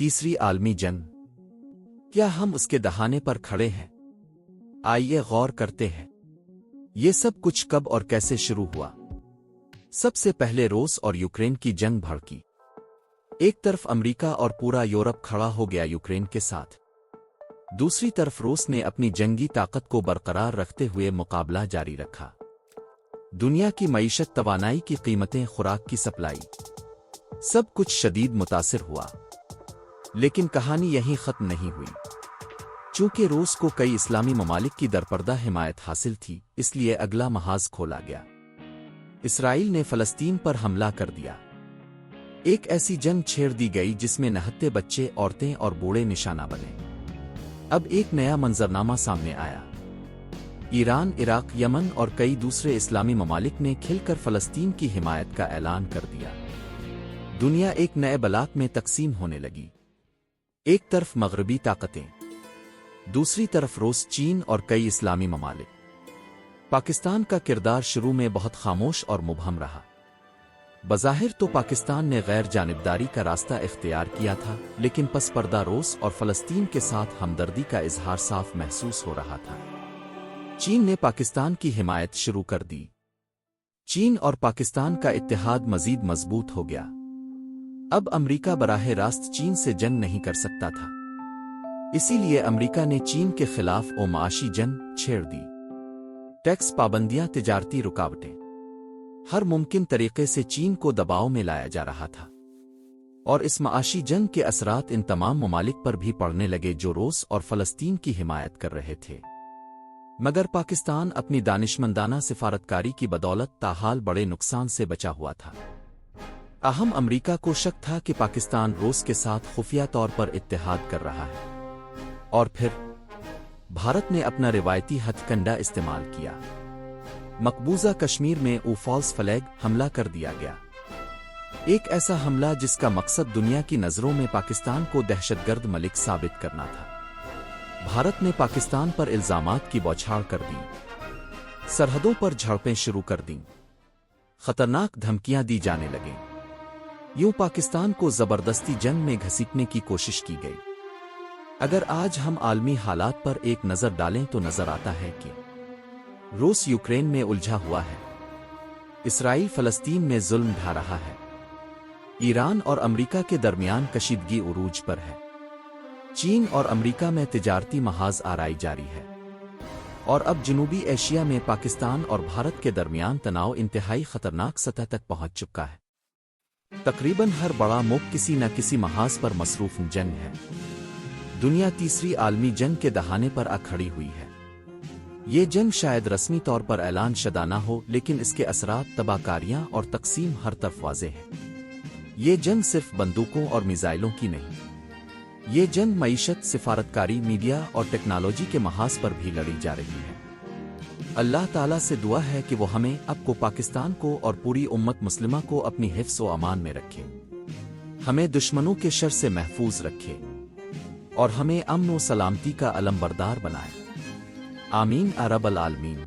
تیسری عالمی جنگ، کیا ہم اس کے دہانے پر کھڑے ہیں؟ آئیے غور کرتے ہیں یہ سب کچھ کب اور کیسے شروع ہوا۔ سب سے پہلے روس اور یوکرین کی جنگ بھڑکی۔ ایک طرف امریکہ اور پورا یورپ کھڑا ہو گیا یوکرین کے ساتھ، دوسری طرف روس نے اپنی جنگی طاقت کو برقرار رکھتے ہوئے مقابلہ جاری رکھا۔ دنیا کی معیشت، توانائی کی قیمتیں، خوراک کی سپلائی، سب کچھ شدید متاثر ہوا۔ لیکن کہانی یہیں ختم نہیں ہوئی۔ چونکہ روس کو کئی اسلامی ممالک کی درپردہ حمایت حاصل تھی، اس لیے اگلا محاذ کھولا گیا۔ اسرائیل نے فلسطین پر حملہ کر دیا۔ ایک ایسی جنگ چھیڑ دی گئی جس میں نہتے بچے، عورتیں اور بوڑھے نشانہ بنے۔ اب ایک نیا منظرنامہ سامنے آیا۔ ایران، عراق، یمن اور کئی دوسرے اسلامی ممالک نے کھل کر فلسطین کی حمایت کا اعلان کر دیا۔ دنیا ایک نئے بلاک میں تقسیم ہونے لگی۔ ایک طرف مغربی طاقتیں، دوسری طرف روس، چین اور کئی اسلامی ممالک۔ پاکستان کا کردار شروع میں بہت خاموش اور مبہم رہا۔ بظاہر تو پاکستان نے غیر جانبداری کا راستہ اختیار کیا تھا، لیکن پس پردہ روس اور فلسطین کے ساتھ ہمدردی کا اظہار صاف محسوس ہو رہا تھا۔ چین نے پاکستان کی حمایت شروع کر دی۔ چین اور پاکستان کا اتحاد مزید مضبوط ہو گیا۔ اب امریکہ براہ راست چین سے جنگ نہیں کر سکتا تھا، اسی لیے امریکہ نے چین کے خلاف معاشی جنگ چھیڑ دی۔ ٹیکس پابندیاں، تجارتی رکاوٹیں، ہر ممکن طریقے سے چین کو دباؤ میں لایا جا رہا تھا، اور اس معاشی جنگ کے اثرات ان تمام ممالک پر بھی پڑنے لگے جو روس اور فلسطین کی حمایت کر رہے تھے۔ مگر پاکستان اپنی دانشمندانہ سفارتکاری کی بدولت تاحال بڑے نقصان سے بچا ہوا تھا۔ اہم امریکہ کو شک تھا کہ پاکستان روس کے ساتھ خفیہ طور پر اتحاد کر رہا ہے، اور پھر بھارت نے اپنا روایتی ہتھ کنڈا استعمال کیا۔ مقبوضہ کشمیر میں فالس فلیگ حملہ کر دیا گیا۔ ایک ایسا حملہ جس کا مقصد دنیا کی نظروں میں پاکستان کو دہشت گرد ملک ثابت کرنا تھا۔ بھارت نے پاکستان پر الزامات کی بوچھاڑ کر دی، سرحدوں پر جھڑپیں شروع کر دیں، خطرناک دھمکیاں دی جانے لگیں۔ یوں پاکستان کو زبردستی جنگ میں گھسیٹنے کی کوشش کی گئی۔ اگر آج ہم عالمی حالات پر ایک نظر ڈالیں تو نظر آتا ہے کہ روس یوکرین میں الجھا ہوا ہے، اسرائیل فلسطین میں ظلم ڈھا رہا ہے، ایران اور امریکہ کے درمیان کشیدگی عروج پر ہے، چین اور امریکہ میں تجارتی محاذ آرائی جاری ہے، اور اب جنوبی ایشیا میں پاکستان اور بھارت کے درمیان تناؤ انتہائی خطرناک سطح تک پہنچ چکا ہے۔ تقریباً ہر بڑا ملک کسی نہ کسی محاذ پر مصروف جنگ ہے۔ دنیا تیسری عالمی جنگ کے دہانے پر آ کھڑی ہوئی ہے۔ یہ جنگ شاید رسمی طور پر اعلان شدہ نہ ہو، لیکن اس کے اثرات، تباہ کاریاں اور تقسیم ہر طرف واضح ہے۔ یہ جنگ صرف بندوقوں اور میزائلوں کی نہیں، یہ جنگ معیشت، سفارتکاری، میڈیا اور ٹیکنالوجی کے محاذ پر بھی لڑی جا رہی ہے۔ اللہ تعالیٰ سے دعا ہے کہ وہ ہمیں، اب کو، پاکستان کو اور پوری امت مسلمہ کو اپنی حفظ و امان میں رکھے، ہمیں دشمنوں کے شر سے محفوظ رکھے، اور ہمیں امن و سلامتی کا علم بردار بنائے۔ آمین یا رب العالمین۔